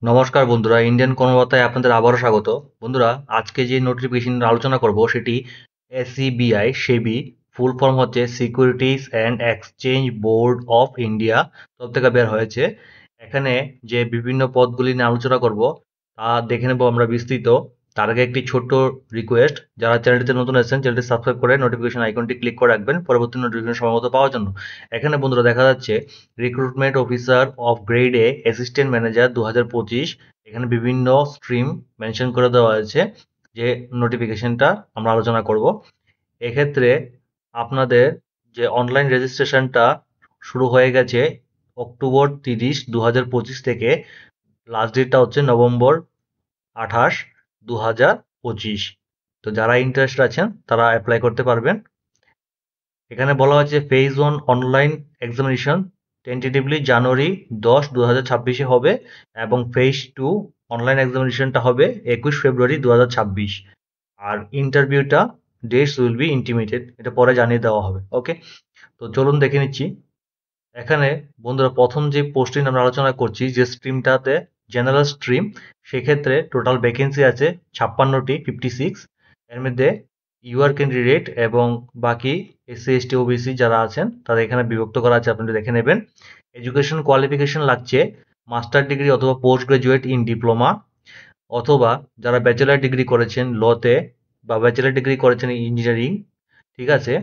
নমস্কার বন্ধুরা, ইন্ডিয়ান কর্মবার্তায় আপনাদের আবারও স্বাগত। বন্ধুরা, আজকে যে নোটিফিকেশন আলোচনা করব সেটি এসইবিআই সেবি, ফুল ফর্ম হচ্ছে securities and exchange board of India, তরফ থেকে বের হয়েছে। এখানে যে বিভিন্ন পদগুলি নিয়ে আলোচনা করব তা দেখে নেব আমরা বিস্তৃত। তার আগে একটি ছোট্ট রিকোয়েস্ট, যারা চ্যানেলটিতে নতুন আছেন চ্যানেলটি সাবস্ক্রাইব করে নোটিফিকেশন আইকনটি ক্লিক করে রাখবেন পরবর্তী নোটিফিকেশন সময় মতো পাওয়ার জন্য। এখানে বন্ধুরা দেখা যাচ্ছে recruitment officer of grade A assistant manager 2025। এখানে বিভিন্ন স্ট্রিম মেনশন করে দেওয়া হয়েছে যে নোটিফিকেশনটা আমরা আলোচনা করব। এক্ষেত্রে আপনাদের যে অনলাইন রেজিস্ট্রেশনটা শুরু হয়ে গেছে অক্টোবর 30, 2025 থেকে। লাস্ট ডেটটা হচ্ছে নভেম্বর 28, 2025। তো যারা ইন্টারেস্ট আছেন তারা অ্যাপ্লাই করতে পারবেন। এখানে বলা হচ্ছে ফেজ 1 অনলাইন এক্সামিনেশন টেন্টেটিভলি জানুয়ারি 10, 2026 হবে, এবং ফেজ 2 অনলাইন এক্সামিনেশনটা হবে 21 ফেব্রুয়ারি 2026। আর ইন্টারভিউটা ডেটস উইল বি ইন্টিমেটেড, এটা পরে জানিয়ে দেওয়া হবে। ওকে, তো চলুন দেখে নিচ্ছি। এখানে বন্ধুরা প্রথম যে পোস্টটি আমরা আলোচনা করছি যে স্ট্রিমটাতে জেনারেল স্ট্রিম, সেক্ষেত্রে টোটাল ভ্যাকেন্সি আছে 56টি, 56। এর মধ্যে ইউআর ক্যান্ডিডেট এবং বাকি এসসি এসটি ওবিসি যারা আছেন তাদের এখানে বিভক্ত করা আছে, আপনারা দেখে নেবেন। এডুকেশন কোয়ালিফিকেশন লাগছে মাস্টার ডিগ্রি অথবা পোস্ট গ্রাজুয়েট ইন ডিপ্লোমা, অথবা যারা ব্যাচেলার ডিগ্রি করেছেন লতে বা ব্যাচেলার ডিগ্রি করেছেন ইঞ্জিনিয়ারিং, ঠিক আছে,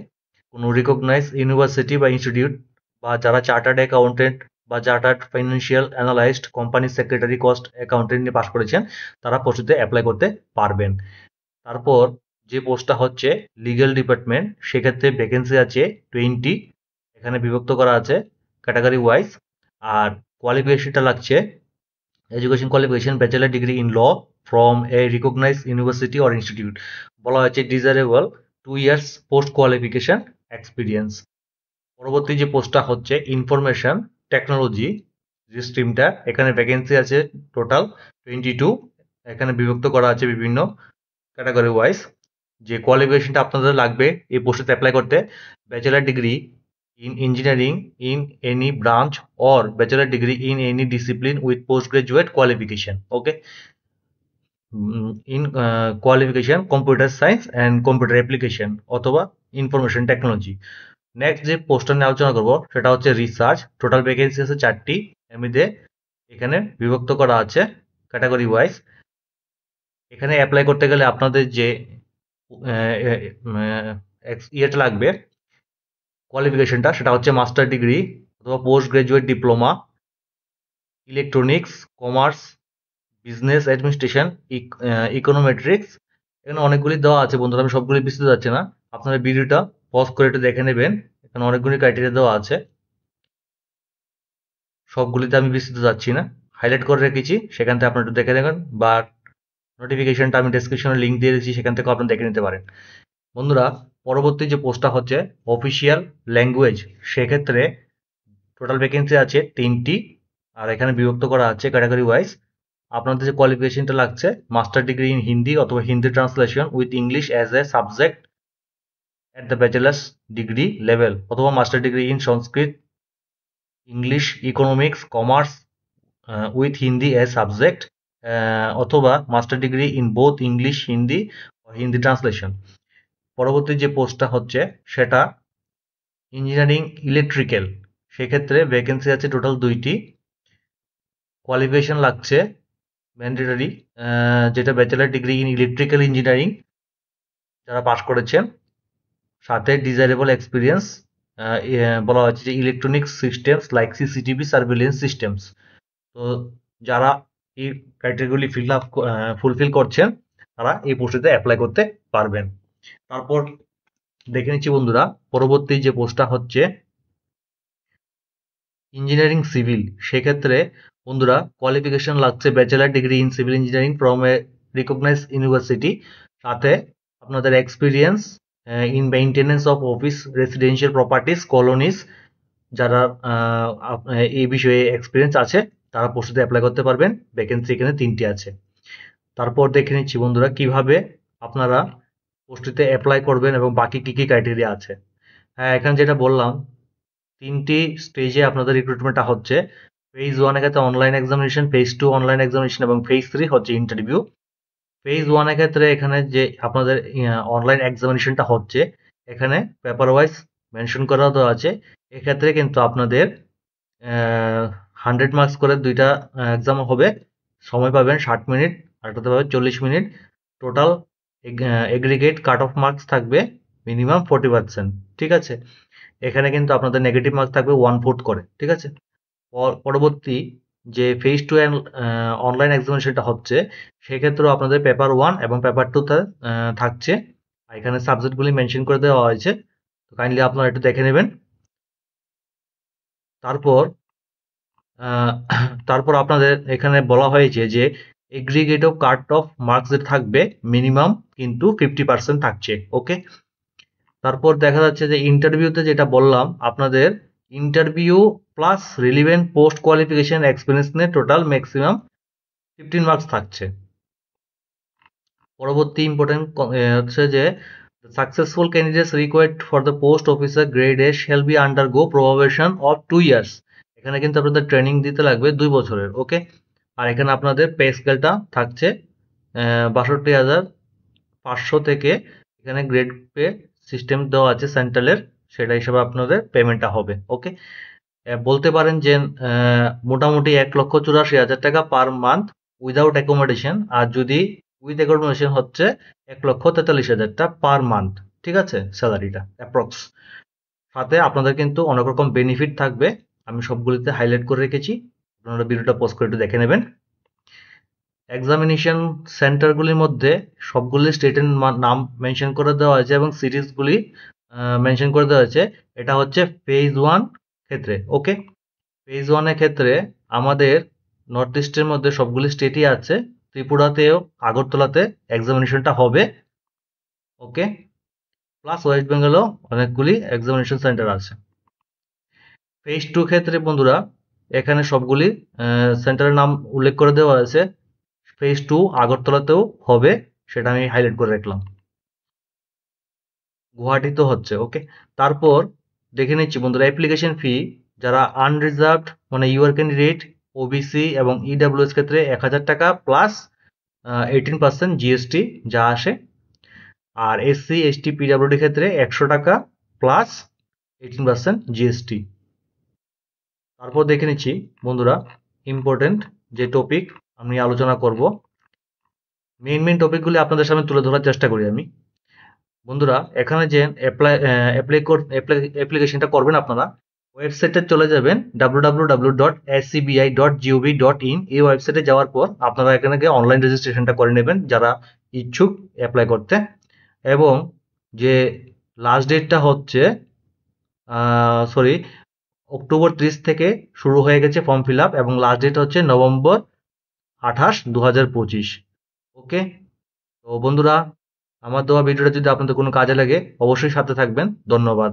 কোনো রিকগনাইজ ইউনিভার্সিটি বা ইনস্টিটিউট, বা যারা চার্টার্ড অ্যাকাউন্টেন্ট বা chartered financial analyst company secretary cost accountant নিয়ে পাশ করেছেন, তারা পোস্টে অ্যাপ্লাই করতে পারবেন। তারপর যে পোস্টটা হচ্ছে লিগ্যাল ডিপার্টমেন্ট, সেক্ষেত্রে ভ্যাকেন্সি আছে 20। এখানে বিভক্ত করা আছে ক্যাটাগরি ওয়াইজ। আর কোয়ালিফিকেশনটা লাগছে education qualification bachelor degree in law from a recognise university or institute. বলা হয়েছে desirable 2 years post qualification experience. পরবর্তী যে পোস্টটা হচ্ছে ইনফরমেশন টেকনোলজি, যে স্ট্রিমটা, এখানে ভ্যাকেন্সি আছে টোটাল 22। এখানে বিভক্ত করা আছে বিভিন্ন ক্যাটাগরি ওয়াইজ। যে কোয়ালিফিকেশনটা আপনাদের লাগবে এই পোস্টে অ্যাপ্লাই করতে: bachelor degree in engineering in any branch or bachelor degree in any discipline with post graduate qualification. Okay, in qualification computer science and computer application অথবা ইনফরমেশন টেকনোলজি। নেক্সট যে poster নিয়ে আলোচনা করবো সেটা হচ্ছে রিসার্চ। টোটাল ভ্যাকেন্সি আছে 4টি, এর মধ্যে এখানে বিভক্ত করা আছে ক্যাটাগরি ওয়াইজ। এখানে অ্যাপ্লাই করতে গেলে আপনাদের যে ইয়েটা লাগবে, কোয়ালিফিকেশনটা, সেটা হচ্ছে মাস্টার ডিগ্রি অথবা post graduate diploma, electronics, commerce, business administration, ইকোনোমেট্রিক্স। এখানে অনেকগুলি দেওয়া আছে বন্ধুরা, আমি সবগুলি বিস্তারিত যাচ্ছি না, আপনারা ভিডিওটা পজ করে একটু দেখে নেবেন। এখানে অনেকগুলি ক্রাইটেরিয়া দেওয়া আছে, সবগুলিতে আমি বিস্তৃত যাচ্ছি না, হাইলাইট করে রেখেছি, সেখান থেকে আপনারা একটু দেখে নেবেন, বা নোটিফিকেশনটা আমি ডেসক্রিপশনে লিঙ্ক দিয়ে দিচ্ছি, সেখান থেকে আপনারা দেখে নিতে পারেন। বন্ধুরা, পরবর্তী যে পোস্টটা হচ্ছে অফিসিয়াল ল্যাঙ্গুয়েজ, সেক্ষেত্রে টোটাল ভ্যাকেন্সি আছে 3টি। আর এখানে বিভক্ত করা আছে ক্যাটাগরি ওয়াইজ। আপনাদের যে কোয়ালিফিকেশনটা লাগছে মাস্টার ডিগ্রি ইন হিন্দি অথবা Hindi translation with English as a subject at the bachelor's degree level, অথবা master degree in Sanskrit, English, economics, commerce with Hindi as subject, অথবা master degree in both English Hindi ও হিন্দি ট্রান্সলেশন। পরবর্তী যে পোস্টটা হচ্ছে সেটা ইঞ্জিনিয়ারিং ইলেকট্রিক্যাল, সেক্ষেত্রে ভ্যাকেন্সি আছে টোটাল 2টি। কোয়ালিফিকেশন লাগছে ম্যান্ডেটরি, যেটা bachelor degree in electrical engineering যারা পাশ করেছেন, সাথে ডিজাইরেবল এক্সপিরিয়েন্স। বলা হচ্ছে যে electronic systems like CCTV surveillance systems. তো যারা এই ক্রাইটেরিয়াগুলি ফুলফিল করছেন তারা এই পোস্টে অ্যাপ্লাই করতে পারবেন। তারপর দেখে নিচ্ছি বন্ধুরা, পরবর্তী যে পোস্টটা হচ্ছে ইঞ্জিনিয়ারিং সিভিল, সেক্ষেত্রে বন্ধুরা কোয়ালিফিকেশন লাগছে bachelor degree in civil engineering from a recognise university, সাথে আপনাদের experience in maintenance of office residential properties colonies, যারা এই বিষয়ে এক্সপিরিয়েন্স আছে তারা পোস্টে অ্যাপ্লাই করতে পারবেন। ভ্যাকেন্সি এখানে 3টি আছে। তারপর দেখে নিচ্ছি বন্ধুরা কিভাবে আপনারা পোস্টটিতে অ্যাপ্লাই করবেন এবং বাকি কি কি ক্রাইটেরিয়া আছে। হ্যাঁ, এখানে যেটা বললাম 3টি স্টেজে আপনাদের রিক্রুটমেন্টটা হচ্ছে। ফেজ 1 এর ক্ষেত্রে online examination, phase 2 online examination এবং ফেজ 3 হচ্ছে ইন্টারভিউ। ফেজ 1 এর ক্ষেত্রে এখানে যে আপনাদের অনলাইন এক্সামিনেশনটা হচ্ছে, এখানে পেপার ওয়াইজ মেনশন করা দেওয়া আছে। এক্ষেত্রে কিন্তু আপনাদের 100 মার্কস করে 2টা এক্সাম হবে। সময় পাবেন 60 মিনিট, আরেকটাতে পাবেন 40 minute. Total aggregate cut off marks থাকবে মিনিমাম 40%। ঠিক আছে? এখানে কিন্তু আপনাদের নেগেটিভ মার্কস থাকবে 1/4 করে। ঠিক আছে? পরবর্তী যে ফেজ 2 অনলাইন এক্সামিনেশনটা হচ্ছে, সেক্ষেত্রেও আপনাদের পেপার 1 এবং পেপার 2 তে থাকছে। আর এখানে সাবজেক্টগুলি মেনশন করে দেওয়া হয়েছে, তো কাইন্ডলি আপনারা একটু দেখে নেবেন। তারপর আহ, তারপর আপনাদের এখানে বলা হয়েছে যে এগ্রিগেটিভ কাট অফ মার্কস থাকবে মিনিমাম কিন্তু 50% থাকছে। ওকে, তারপর দেখা যাচ্ছে যে ইন্টারভিউতে যেটা বললাম আপনাদের, interview plus relevant post qualification experience নিয়ে টোটাল ম্যাক্সিমাম 15 মার্কস থাকছে। পরবর্তী ইম্পর্টেন্ট হচ্ছে যে successful candidates required for the post officer grade A shall be undergo probation of 2 years. এখানে কিন্তু আপনাদের ট্রেনিং দিতে লাগবে 2 বছরের। ওকে, আর এখানে আপনাদের পে স্কেলটা থাকছে 62,500 থেকে। এখানে গ্রেড পে সিস্টেম দেওয়া আছে সেন্ট্রালের, সেটা হিসেবে আপনাদের পেমেন্টটা হবে। ওকে, বলতে পারেন যে মোটামুটি 1,84,000 টাকা পার মান্থ উইদাউট অ্যাকোমোডেশন, আর যদি উইথ অ্যাকোমোডেশন হচ্ছে 1,43,000 টাকা পার মান্থ। ঠিক আছে, স্যালারিটা অ্যাপ্রক্স। সাথে আপনাদের কিন্তু অনেক রকম বেনিফিট থাকবে, আমি সবগুলিতে হাইলাইট করে রেখেছি, আপনারা ভিডিওটা পজ করে একটু দেখে নেবেন। এক্সামিনেশন সেন্টারগুলির মধ্যে সবগুলি স্টেটের নাম মেনশন করে দেওয়া হয়েছে এবং সিরিজগুলি মেনশন করে দেওয়া হয়েছে। এটা হচ্ছে ফেজ 1 ক্ষেত্রে। ওকে, ফেজ 1 এর ক্ষেত্রে আমাদের নর্থ ইস্টের মধ্যে সবগুলি স্টেটই আছে, ত্রিপুরাতেও আগরতলাতে এক্সামিনেশনটা হবে। ওকে, প্লাস ওয়েস্ট বেঙ্গলেও অনেকগুলি এক্সামিনেশন সেন্টার আছে। ফেজ 2 ক্ষেত্রে বন্ধুরা এখানে সবগুলি সেন্টারের নাম উল্লেখ করে দেওয়া আছে। ফেজ 2 আগরতলাতেও হবে, সেটা আমি হাইলাইট করে রাখলাম। গুয়াহাটিতেও হচ্ছে। ওকে, তারপর দেখে নিচ্ছি বন্ধুরা অ্যাপ্লিকেশন ফি। যারা আনরিজার্ভড মানে ইউআর ক্যান্ডিডেট, ওবিসি এবং ইডাব্লিউএস ক্ষেত্রে 1,000 টাকা প্লাস 18% জিএসটি যা আসে। আর এসসি এসটি পিডাব্লিউডি ক্ষেত্রে 100 টাকা প্লাস 18% জিএসটি। তারপর দেখে নিচ্ছি বন্ধুরা ইম্পর্টেন্ট যে টপিক আমি আলোচনা করব, মেইন টপিকগুলি আপনাদের সামনে তুলে ধরার চেষ্টা করি আমি। বন্ধুরা এখানে যে অ্যাপ্লিকেশনটা করবেন আপনারা, ওয়েবসাইটে চলে যাবেন www.scbi.gov.in। এই ওয়েবসাইটে যাওয়ার পর আপনারা এখানে গিয়ে অনলাইন রেজিস্ট্রেশনটা করে নেবেন যারা ইচ্ছুক অ্যাপ্লাই করতে। এবং যে লাস্ট ডেটটা হচ্ছে সরি অক্টোবর 30 থেকে শুরু হয়ে গেছে ফর্ম ফিল আপ, এবং লাস্ট ডেট হচ্ছে নভেম্বর 28, 2025। ওকে, তো বন্ধুরা আমার দেওয়া ভিডিওটা যদি আপনাদের কোনো কাজে লাগে অবশ্যই সাথে থাকবেন। ধন্যবাদ।